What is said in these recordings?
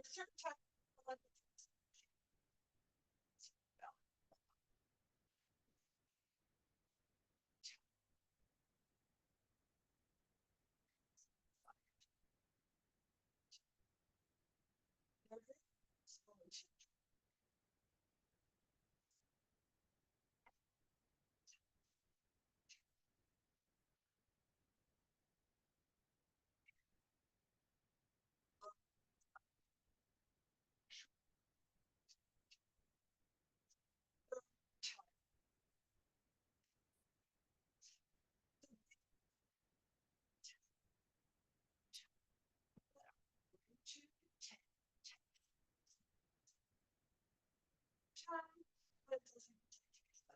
certain type of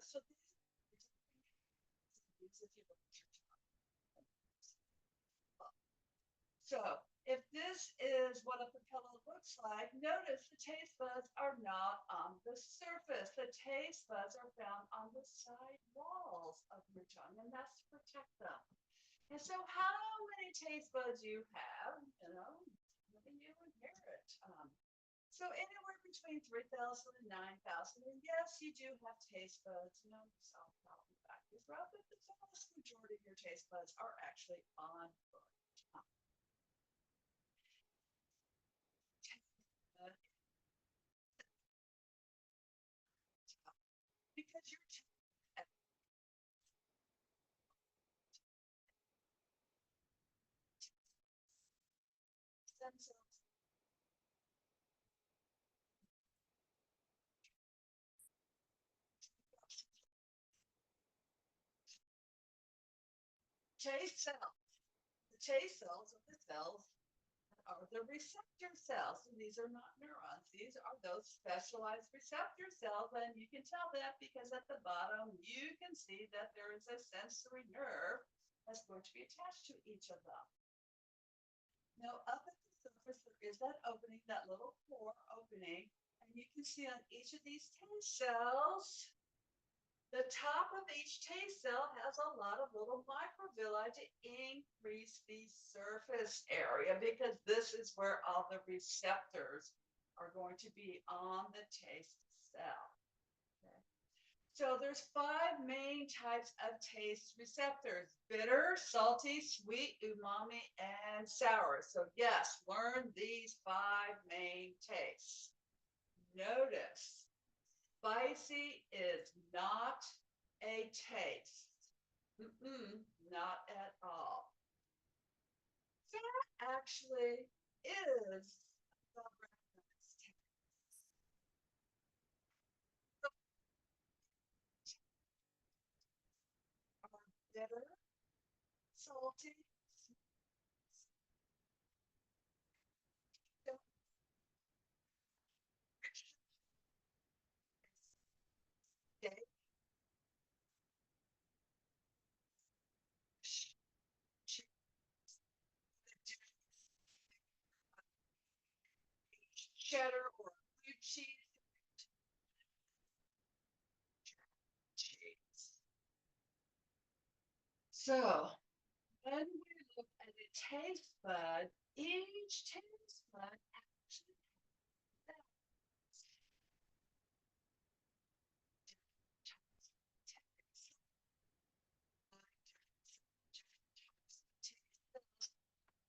so these if you look at your So if this is what a papilla looks like, notice the taste buds are not on the surface. The taste buds are found on the side walls of your tongue, and that's to protect them. And so how many taste buds you have, maybe you inherit. So anywhere between 3,000 and 9,000. And yes, you do have taste buds. Some probably back is rough, but the vast majority of your taste buds are actually on your tongue. Because your stem cells taste cells. The taste cells are the cells are the receptor cells, and these are not neurons. These are those specialized receptor cells, and you can tell that because at the bottom you can see that there is a sensory nerve that's going to be attached to each of them. Now, up at the surface, there is that opening, that little pore opening, and you can see on each of these taste cells, the top of each taste cell has a lot of little microvilli to increase the surface area because this is where all the receptors are going to be on the taste cell. Okay. So there's 5 main types of taste receptors: bitter, salty, sweet, umami, and sour. So yes, learn these 5 main tastes. Notice spicy is not a taste. Not at all. That actually is the recognized taste. Are bitter, salty, cheddar or blue cheese. So when we look at a taste bud, each taste bud actually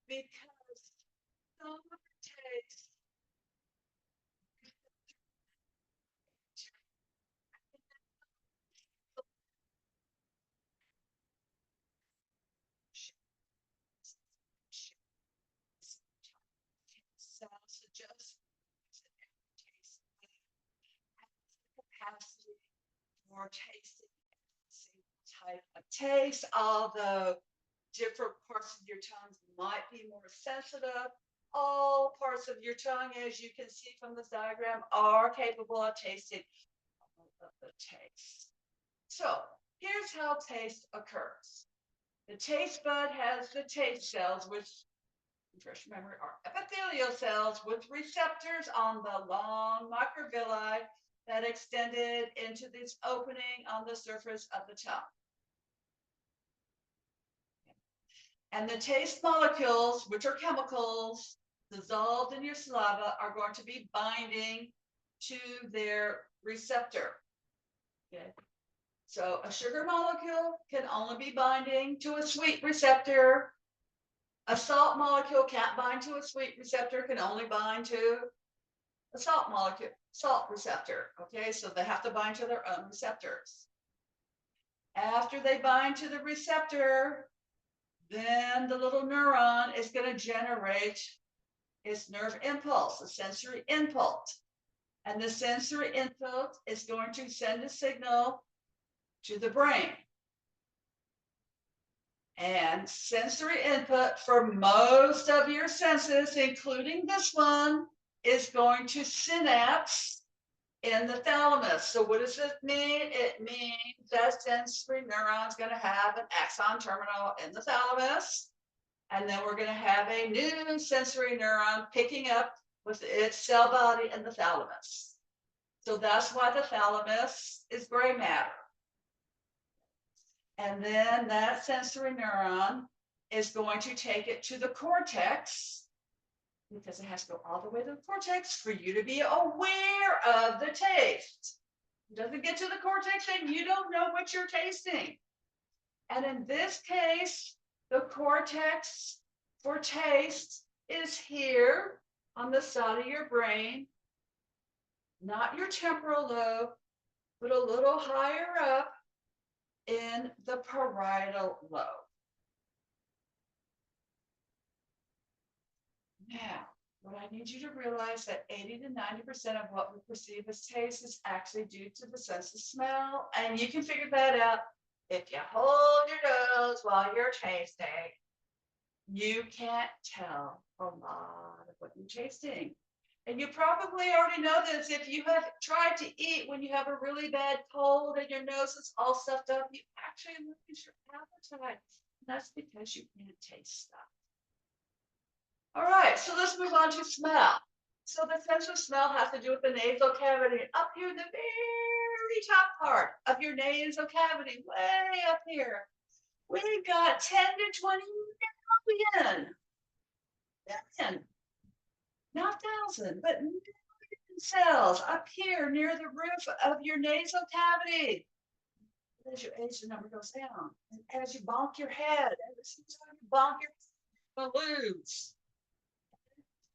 because some taste cells suggest taste capacity for tasting a single type of taste, although different parts of your tongue might be more sensitive. All parts of your tongue, as you can see from this diagram, are capable of tasting all of the taste. So here's how taste occurs. The taste bud has the taste cells, which refresh memory are epithelial cells with receptors on the long microvilli that extended into this opening on the surface of the tongue. And the taste molecules, which are chemicals, dissolved in your saliva are going to be binding to their receptor. Okay. So a sugar molecule can only be binding to a sweet receptor. A salt molecule can't bind to a sweet receptor, can only bind to a salt molecule, salt receptor. Okay, so they have to bind to their own receptors. After they bind to the receptor, then the little neuron is going to generate its nerve impulse, a sensory input. And the sensory input is going to send a signal to the brain. And sensory input for most of your senses, including this one, is going to synapse in the thalamus. So what does it mean? It means that sensory neuron is going to have an axon terminal in the thalamus. And then we're going to have a new sensory neuron picking up with its cell body in the thalamus. So that's why the thalamus is gray matter. And then that sensory neuron is going to take it to the cortex, because it has to go all the way to the cortex for you to be aware of the taste. It doesn't get to the cortex and you don't know what you're tasting. And in this case, the cortex for taste is here on the side of your brain, not your temporal lobe, but a little higher up in the parietal lobe. Now, what I need you to realize that 80 to 90% of what we perceive as taste is actually due to the sense of smell. And you can figure that out if you hold your nose while you're tasting. You can't tell a lot of what you're tasting. And you probably already know this. If you have tried to eat when you have a really bad cold and your nose is all stuffed up, you actually lose your appetite. And that's because you can't taste stuff. All right, so let's move on to smell. So the sense of smell has to do with the nasal cavity. Up here in the very top part of your nasal cavity, way up here, we've got 10 to 20 million, not thousand, but million cells up here near the roof of your nasal cavity. As you age, the number goes down. And as you bonk your head, as you bonk your balloons.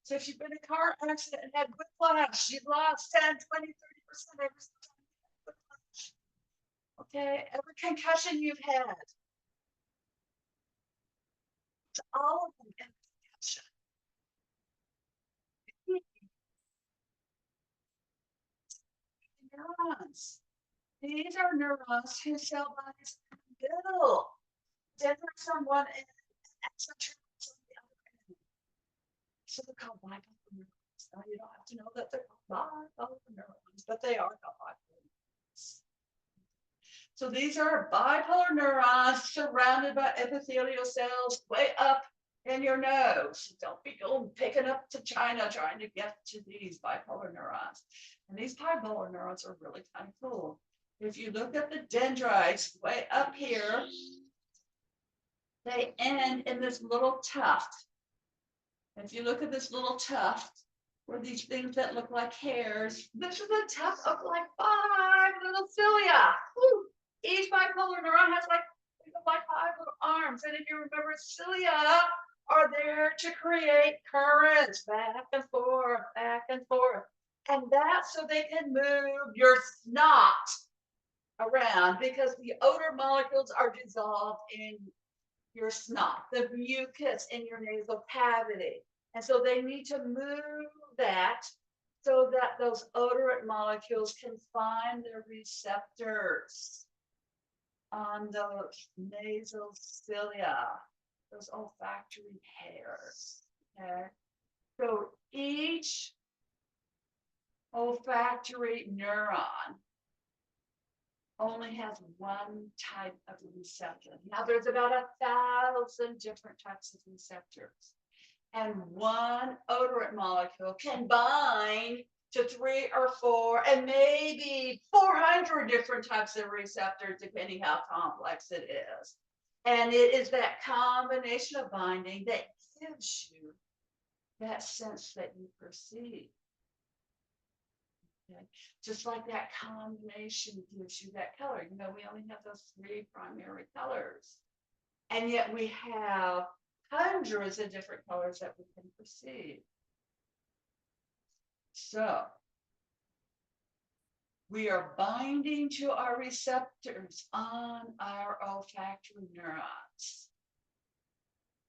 So if you've been in a car accident and had whiplash, you've lost 10, 20, 30% every time you had whiplash. Okay, every concussion you've had. It's all of them in concussion. Neurons. These are neurons whose cell bodies in the middle. Then there's someone in exoterminals on the other end. So they're called bipolar neurons. Now you don't have to know that they're called bipolar neurons, but they are called bipolar neurons. So these are bipolar neurons surrounded by epithelial cells way up in your nose. Don't be going picking up to China trying to get to these bipolar neurons. And these bipolar neurons are really kind of cool. If you look at the dendrites way up here, they end in this little tuft. If you look at this little tuft, where these things that look like hairs, this is a tuft of like 5 little cilia. Woo! Each bipolar neuron has like 5 little arms. And if you remember, cilia are there to create currents back and forth, back and forth. And that's so they can move your snot around, because the odor molecules are dissolved in your snot, the mucus in your nasal cavity. And so they need to move that so that those odorant molecules can find their receptors on those nasal cilia, those olfactory hairs. Okay. So each olfactory neuron only has one type of receptor. Now there's about 1,000 different types of receptors. And one odorant molecule can bind to 3 or 4 and maybe 400 different types of receptors, depending how complex it is. And it is that combination of binding that gives you that sense that you perceive. Okay. Just like that combination gives you that color. You know, we only have those three primary colors. And yet we have hundreds of different colors that we can perceive. So we are binding to our receptors on our olfactory neurons.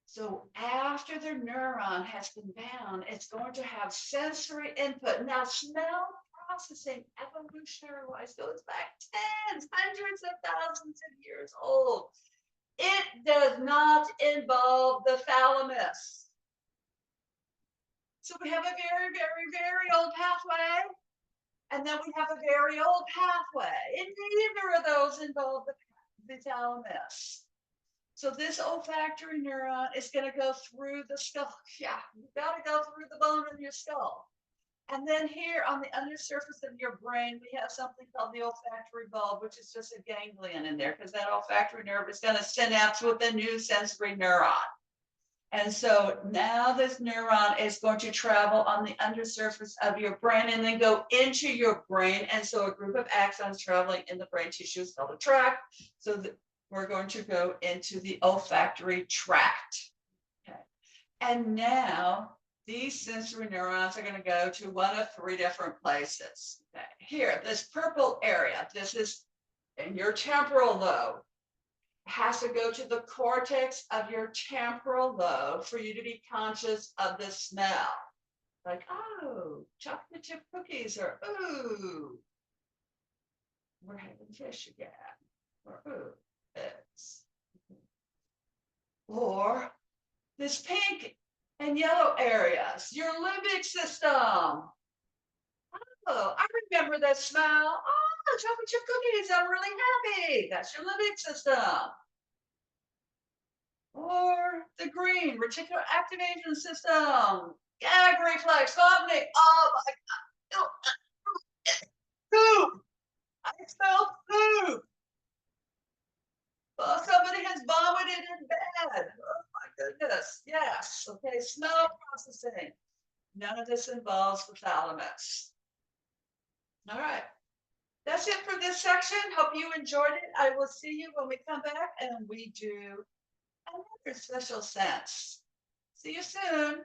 So after the neuron has been bound, it's going to have sensory input. Now, smell processing, evolutionary-wise, goes back tens, hundreds of thousands of years old. It does not involve the thalamus. So we have a very, very, very old pathway, and then we have a very old pathway. And neither of those involve the thalamus. So this olfactory neuron is going to go through the skull. Yeah, you've got to go through the bone of your skull. And then here on the undersurface of your brain, we have something called the olfactory bulb, which is just a ganglion in there, because that olfactory nerve is going to synapse with a new sensory neuron. And so now this neuron is going to travel on the undersurface of your brain and then go into your brain. And so a group of axons traveling in the brain tissue is called a tract. So that we're going to go into the olfactory tract. Okay. And now these sensory neurons are going to go to one of three different places. Okay. Here, this purple area, this is in your temporal lobe, has to go to the cortex of your temporal lobe for you to be conscious of the smell. Like, oh, chocolate chip cookies, or ooh, we're having fish again, or ooh, eggs. Or this pink and yellow areas, your limbic system. Oh, I remember that smell. Oh, chocolate chip cookies, I'm really happy. That's your limbic system. Or the green, reticular activation system, gag reflex, vomiting. Oh my God. Poop. I smell poop. Oh, somebody has vomited in bed. Oh my goodness. Yes. Okay. Smell processing. None of this involves the thalamus. All right. That's it for this section. Hope you enjoyed it. I will see you when we come back and we do another special sense. See you soon.